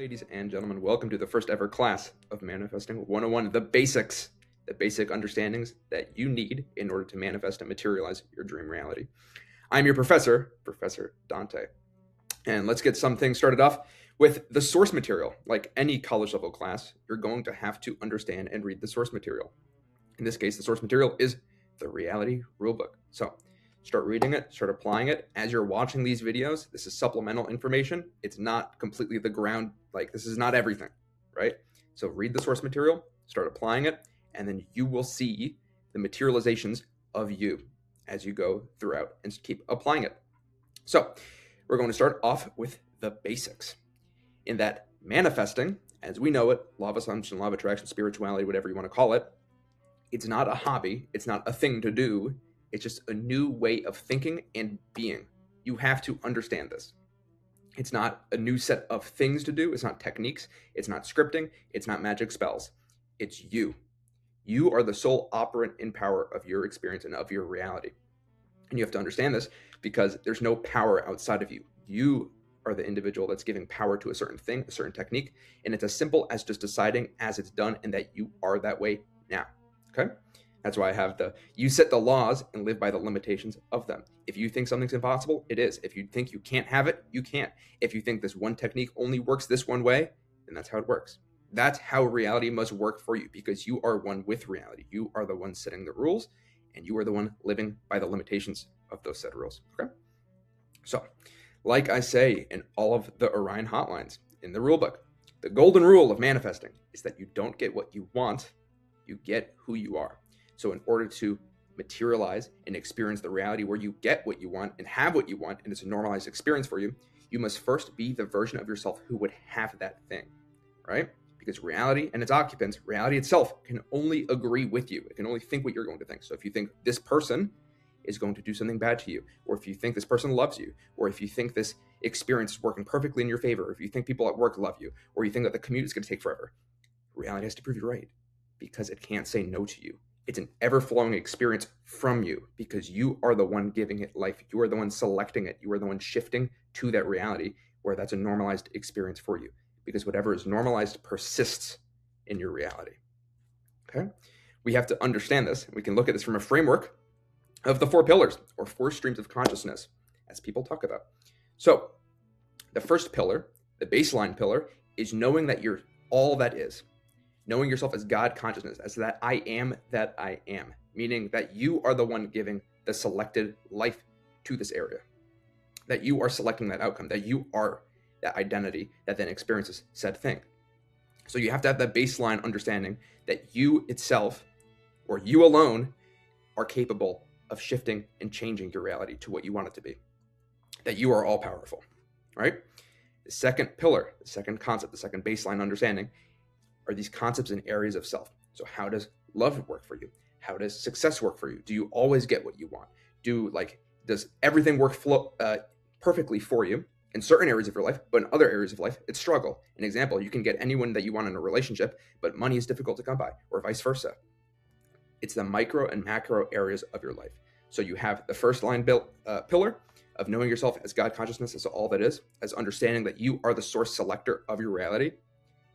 Ladies and gentlemen, welcome to the first ever class of Manifesting 101, the basics, the basic understandings that you need in order to manifest and materialize your dream reality. I'm your professor, Professor Dante. And let's get some things started off with the source material. Like any college level class, you're going to have to understand and read the source material. In this case, the source material is the Reality Rulebook. So start reading it, start applying it. As you're watching these videos, this is supplemental information. It's not completely the ground, like this is not everything, right? So read the source material, start applying it, and then you will see the materializations of you as you go throughout and keep applying it. So we're going to start off with the basics. In that manifesting, as we know it, law of assumption, law of attraction, spirituality, whatever you want to call it, it's not a hobby, it's not a thing to do. It's just a new way of thinking and being. You have to understand this. It's not a new set of things to do. It's not techniques. It's not scripting. It's not magic spells. It's you. You are the sole operant in power of your experience and of your reality. And you have to understand this because there's no power outside of you. You are the individual that's giving power to a certain thing, a certain technique. And it's as simple as just deciding as it's done and that you are that way now. Okay? That's why I have you set the laws and live by the limitations of them. If you think something's impossible, it is. If you think you can't have it, you can't. If you think this one technique only works this one way, then that's how it works. That's how reality must work for you because you are one with reality. You are the one setting the rules and you are the one living by the limitations of those set rules. Okay? So, like I say in all of the Orion Hotlines in the rulebook, the golden rule of manifesting is that you don't get what you want, you get who you are. So in order to materialize and experience the reality where you get what you want and have what you want, and it's a normalized experience for you, you must first be the version of yourself who would have that thing, right? Because reality and its occupants, reality itself can only agree with you. It can only think what you're going to think. So if you think this person is going to do something bad to you, or if you think this person loves you, or if you think this experience is working perfectly in your favor, or if you think people at work love you, or you think that the commute is going to take forever, reality has to prove you right because it can't say no to you. It's an ever-flowing experience from you because you are the one giving it life. You are the one selecting it. You are the one shifting to that reality where that's a normalized experience for you because whatever is normalized persists in your reality. Okay? We have to understand this. We can look at this from a framework of the 4 pillars or 4 streams of consciousness as people talk about. So the first pillar, the baseline pillar, is knowing that you're all that is. Knowing yourself as God consciousness, as that I am, meaning that you are the one giving the selected life to this area, that you are selecting that outcome, that you are that identity that then experiences said thing. So you have to have that baseline understanding that you itself or you alone are capable of shifting and changing your reality to what you want it to be, that you are all powerful, right? The second pillar, the second concept, the second baseline understanding are these concepts and areas of self. So how does love work for you? How does success work for you? Do you always get what you want? Does everything work perfectly for you in certain areas of your life, but in other areas of life, it's struggle? An example, you can get anyone that you want in a relationship, but money is difficult to come by, or vice versa. It's the micro and macro areas of your life. So you have the first line pillar of knowing yourself as God consciousness as all that is, as understanding that you are the source selector of your reality.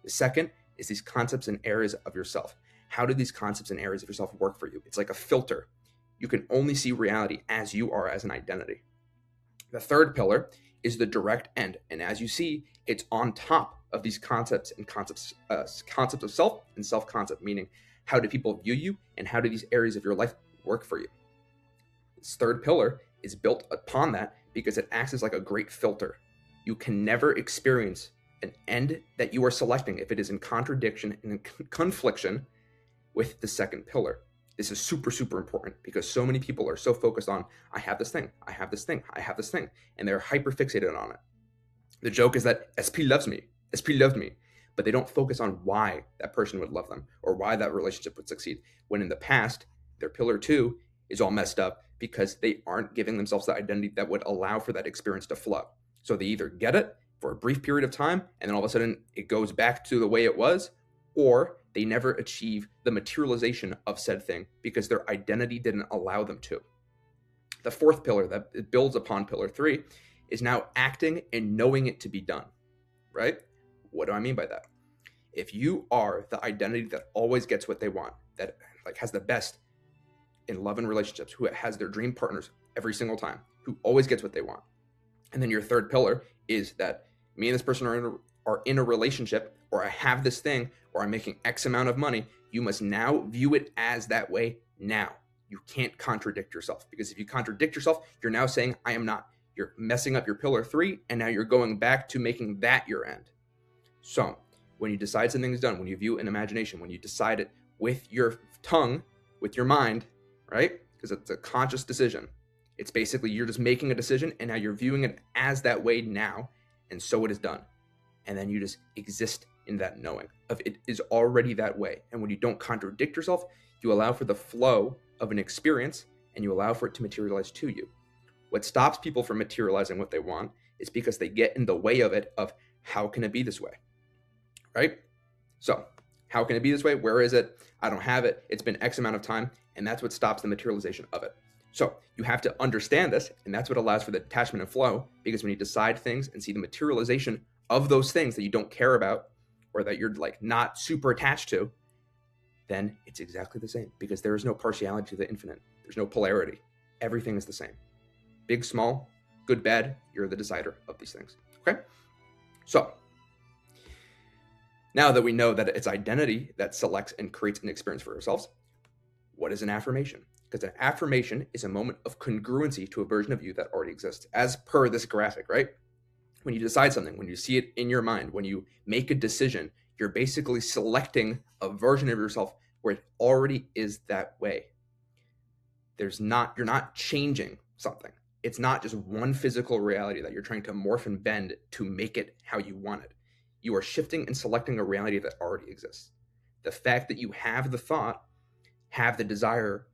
The second is these concepts and areas of yourself. How do these concepts and areas of yourself work for you? It's like a filter. You can only see reality as you are as an identity. The third pillar is the direct end. And as you see, it's on top of these concepts and concepts of self and self-concept, meaning how do people view you and how do these areas of your life work for you? This third pillar is built upon that because it acts as like a great filter. You can never experience an end that you are selecting if it is in contradiction and in confliction with the second pillar. This is super, super important because so many people are so focused on, I have this thing, I have this thing, I have this thing, and they're hyper fixated on it. The joke is that SP loves me, SP loved me, but they don't focus on why that person would love them or why that relationship would succeed. When in the past, their pillar 2 is all messed up because they aren't giving themselves the identity that would allow for that experience to flow. So they either get it for a brief period of time, and then all of a sudden it goes back to the way it was, or they never achieve the materialization of said thing because their identity didn't allow them to. The fourth pillar that builds upon pillar 3 is now acting and knowing it to be done, right? What do I mean by that? If you are the identity that always gets what they want, that like has the best in love and relationships, who has their dream partners every single time, who always gets what they want, and then your third pillar is that me and this person are in a relationship, or I have this thing, or I'm making X amount of money, you must now view it as that way now. You can't contradict yourself, because if you contradict yourself, you're now saying I am not. You're messing up your pillar 3, and now you're going back to making that your end. So when you decide something is done, when you view an imagination, when you decide it with your tongue, with your mind, right? Because it's a conscious decision. It's basically you're just making a decision, and now you're viewing it as that way now, and so it is done. And then you just exist in that knowing of it is already that way. And when you don't contradict yourself, you allow for the flow of an experience, and you allow for it to materialize to you. What stops people from materializing what they want is because they get in the way of it, of how can it be this way, right? So how can it be this way? Where is it? I don't have it. It's been X amount of time, and that's what stops the materialization of it. So you have to understand this, and that's what allows for the detachment and flow, because when you decide things and see the materialization of those things that you don't care about, or that you're like not super attached to, then it's exactly the same, because there is no partiality to the infinite. There's no polarity. Everything is the same. Big, small, good, bad, you're the decider of these things, okay? So now that we know that it's identity that selects and creates an experience for ourselves, what is an affirmation? Because an affirmation is a moment of congruency to a version of you that already exists, as per this graphic, right? When you decide something, when you see it in your mind, when you make a decision, you're basically selecting a version of yourself where it already is that way. You're not changing something. It's not just one physical reality that you're trying to morph and bend to make it how you want it. You are shifting and selecting a reality that already exists. The fact that you have the thought, have the desire,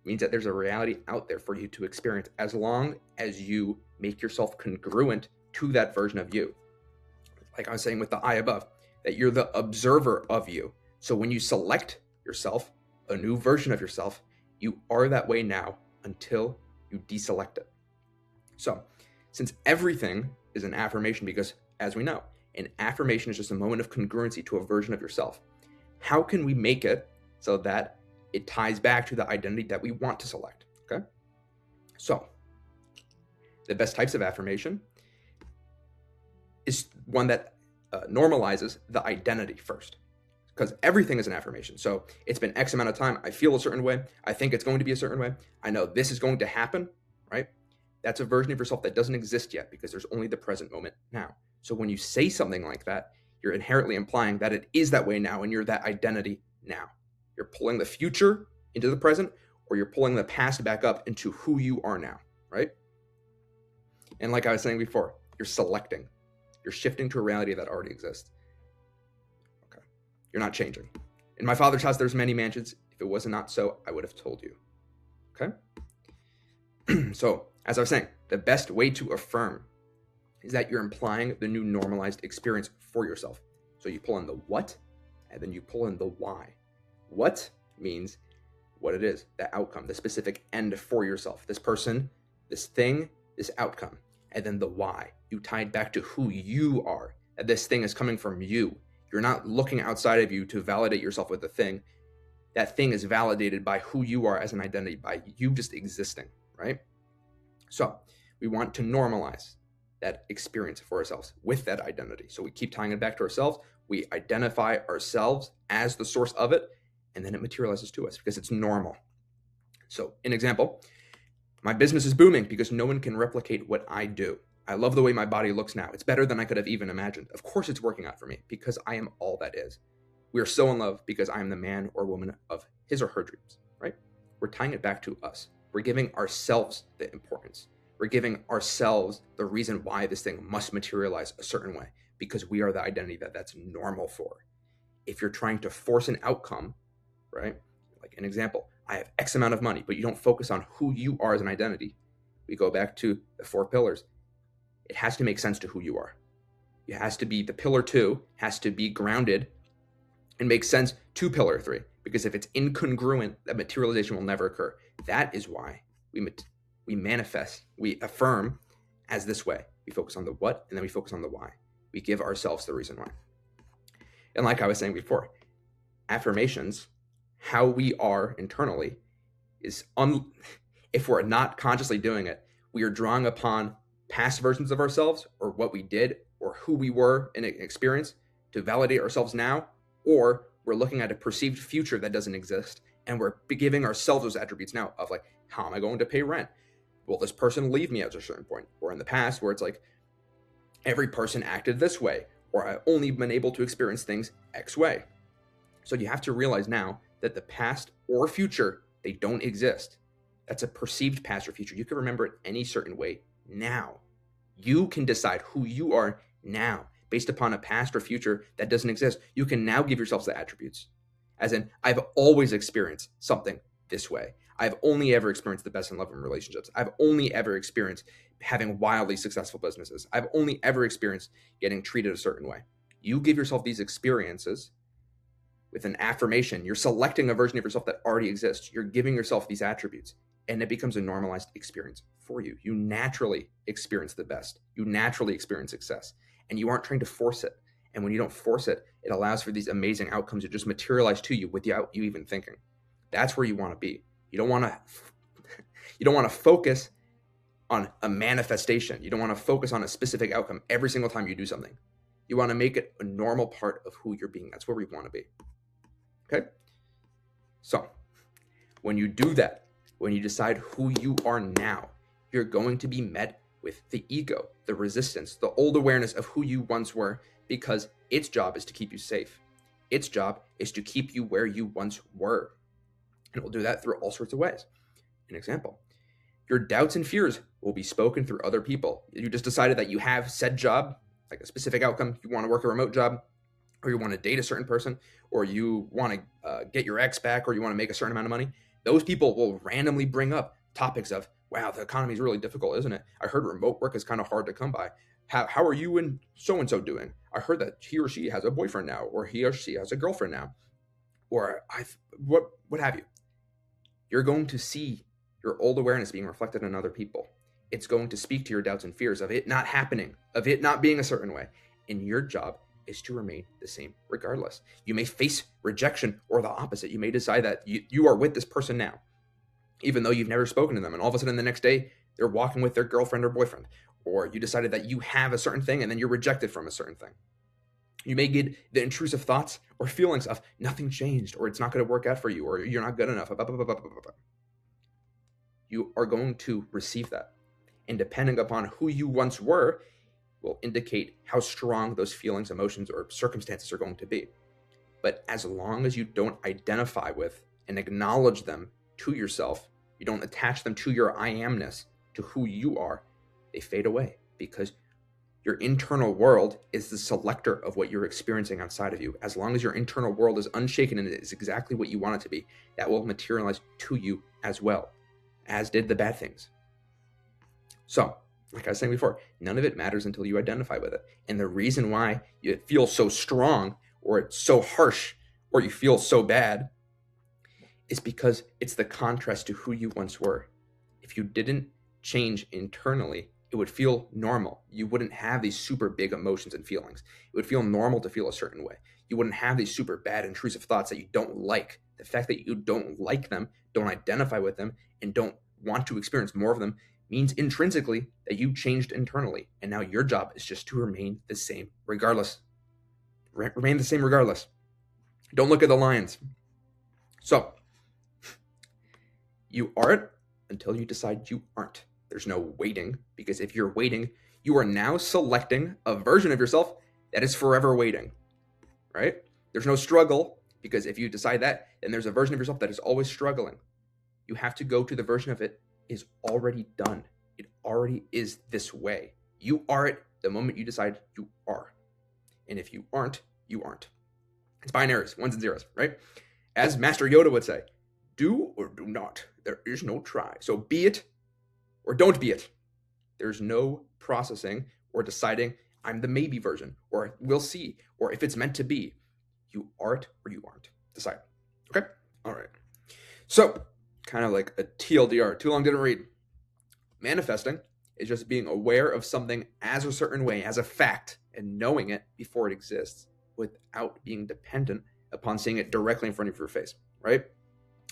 means that there's a reality out there for you to experience, as long as you make yourself congruent to that version of you. Like I was saying with the eye above, that you're the observer of you. So when you select yourself, a new version of yourself, you are that way now until you deselect it. So since everything is an affirmation, because as we know, an affirmation is just a moment of congruency to a version of yourself, how can we make it so that it ties back to the identity that we want to select, okay? So the best types of affirmation is one that normalizes the identity first, because everything is an affirmation. So it's been X amount of time. I feel a certain way. I think it's going to be a certain way. I know this is going to happen, right? That's a version of yourself that doesn't exist yet, because there's only the present moment now. So when you say something like that, you're inherently implying that it is that way now, and you're that identity now. You're pulling the future into the present, or you're pulling the past back up into who you are now, right? And like I was saying before, you're selecting. You're shifting to a reality that already exists. Okay. You're not changing. In my Father's house, there's many mansions. If it was not so, I would have told you. Okay? So, as I was saying, the best way to affirm is that you're implying the new normalized experience for yourself. So you pull in the what, and then you pull in the why. What means what it is, the outcome, the specific end for yourself, this person, this thing, this outcome. And then the why, you tie it back to who you are, that this thing is coming from you. You're not looking outside of you to validate yourself with the thing. That thing is validated by who you are as an identity, by you just existing, right? So we want to normalize that experience for ourselves with that identity. So we keep tying it back to ourselves. We identify ourselves as the source of it, and then it materializes to us because it's normal. So an example, my business is booming because no one can replicate what I do. I love the way my body looks now. It's better than I could have even imagined. Of course it's working out for me because I am all that is. We are so in love because I am the man or woman of his or her dreams, right? We're tying it back to us. We're giving ourselves the importance. We're giving ourselves the reason why this thing must materialize a certain way, because we are the identity that's normal for. If you're trying to force an outcome, right? Like an example, I have X amount of money, but you don't focus on who you are as an identity. We go back to the 4 pillars. It has to make sense to who you are. It has to be, the pillar 2 has to be grounded and make sense to pillar 3, because if it's incongruent, that materialization will never occur. That is why we manifest, we affirm as this way. We focus on the what, and then we focus on the why. We give ourselves the reason why. And like I was saying before, affirmations, how we are internally, is if we're not consciously doing it, we are drawing upon past versions of ourselves or what we did or who we were in an experience to validate ourselves now, or we're looking at a perceived future that doesn't exist and we're giving ourselves those attributes now of like, how am I going to pay rent? Will this person leave me at a certain point? Or in the past where it's like, every person acted this way, or I've only been able to experience things X way. So you have to realize now that the past or future, they don't exist. That's a perceived past or future. You can remember it any certain way now. You can decide who you are now based upon a past or future that doesn't exist. You can now give yourselves the attributes. As in, I've always experienced something this way. I've only ever experienced the best in love and relationships. I've only ever experienced having wildly successful businesses. I've only ever experienced getting treated a certain way. You give yourself these experiences with an affirmation. You're selecting a version of yourself that already exists. You're giving yourself these attributes, and it becomes a normalized experience for you. You naturally experience the best. You naturally experience success, and you aren't trying to force it. And when you don't force it, it allows for these amazing outcomes to just materialize to you without you even thinking. That's where you want to be. You don't want to focus on a manifestation. You don't want to focus on a specific outcome every single time you do something. You want to make it a normal part of who you're being. That's where we want to be. Okay? So, when you do that, when you decide who you are now, you're going to be met with the ego, the resistance, the old awareness of who you once were, because its job is to keep you safe. Its job is to keep you where you once were. And it will do that through all sorts of ways. An example, your doubts and fears will be spoken through other people. You just decided that you have said job, like a specific outcome. You want to work a remote job, or you want to date a certain person, or you want to get your ex back, or you want to make a certain amount of money. Those people will randomly bring up topics of, wow, the economy is really difficult, isn't it? I heard remote work is kind of hard to come by. How are you and so-and-so doing? I heard that he or she has a boyfriend now, or he or she has a girlfriend now, or what have you. You're going to see your old awareness being reflected in other people. It's going to speak to your doubts and fears of it not happening, of it not being a certain way. And your job is to remain the same regardless. You may face rejection or the opposite. You may decide that you are with this person now, even though you've never spoken to them. And all of a sudden the next day, they're walking with their girlfriend or boyfriend. Or you decided that you have a certain thing and then you're rejected from a certain thing. You may get the intrusive thoughts or feelings of nothing changed, or it's not going to work out for you, or you're not good enough. You are going to receive that. And depending upon who you once were, will indicate how strong those feelings, emotions, or circumstances are going to be. But as long as you don't identify with and acknowledge them to yourself, you don't attach them to your I amness, to who you are, they fade away, because your internal world is the selector of what you're experiencing outside of you. As long as your internal world is unshaken and it is exactly what you want it to be, that will materialize to you as well, as did the bad things. So, like I was saying before, none of it matters until you identify with it. And the reason why you feel so strong, or it's so harsh, or you feel so bad, is because it's the contrast to who you once were. If you didn't change internally, it would feel normal. You wouldn't have these super big emotions and feelings. It would feel normal to feel a certain way. You wouldn't have these super bad intrusive thoughts that you don't like. The fact that you don't like them, don't identify with them, and don't want to experience more of them means intrinsically that you changed internally. And now your job is just to remain the same regardless. Remain the same regardless. Don't look at the lions. So, you are it until you decide you aren't. There's no waiting, because if you're waiting, you are now selecting a version of yourself that is forever waiting, right? There's no struggle, because if you decide that, then there's a version of yourself that is always struggling. You have to go to the version of it is already done. It already is this way. You are it the moment you decide you are. And if you aren't, you aren't. It's binaries, ones and zeros, right? As Master Yoda would say, do or do not. There is no try. So be it or don't be it. There's no processing or deciding I'm the maybe version, or we'll see, or if it's meant to be. You are it or you aren't. Decide. Okay? All right. So, kind of like a TLDR, too long didn't read. Manifesting is just being aware of something as a certain way, as a fact, and knowing it before it exists, without being dependent upon seeing it directly in front of your face, right?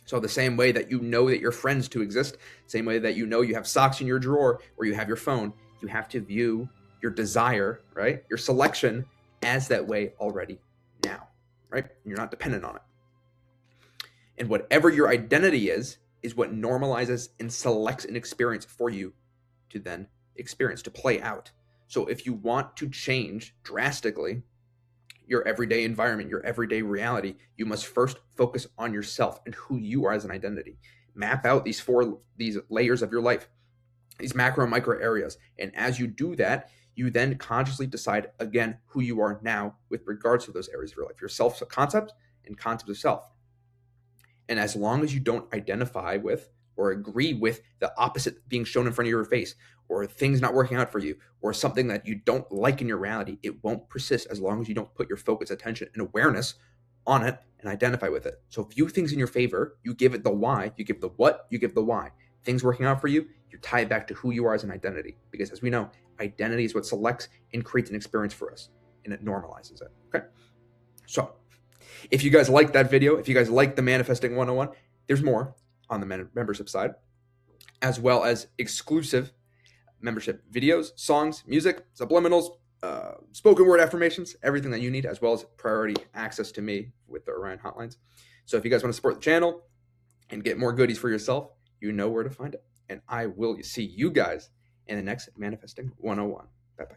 So the same way that you know that your friends to exist, same way that you know you have socks in your drawer or you have your phone, you have to view your desire, right? Your selection as that way already now, right? And you're not dependent on it. And whatever your identity is what normalizes and selects an experience for you to then experience, to play out. So if you want to change drastically your everyday environment, your everyday reality, you must first focus on yourself and who you are as an identity. Map out these layers of your life, these macro and micro areas. And as you do that, you then consciously decide again who you are now with regards to those areas of your life, your self-concept and concept of self. And as long as you don't identify with or agree with the opposite being shown in front of your face, or things not working out for you, or something that you don't like in your reality, it won't persist as long as you don't put your focus, attention, and awareness on it and identify with it. So view things in your favor, you give it the why, you give the what, you give the why. Things working out for you, you tie it back to who you are as an identity. Because as we know, identity is what selects and creates an experience for us, and it normalizes it, okay? So if you guys like that video, if you guys like the Manifesting 101, there's more on the membership side, as well as exclusive membership videos, songs, music, subliminals, spoken word affirmations, everything that you need, as well as priority access to me with the Orion Hotlines. So if you guys want to support the channel and get more goodies for yourself, you know where to find it. And I will see you guys in the next Manifesting 101. Bye-bye.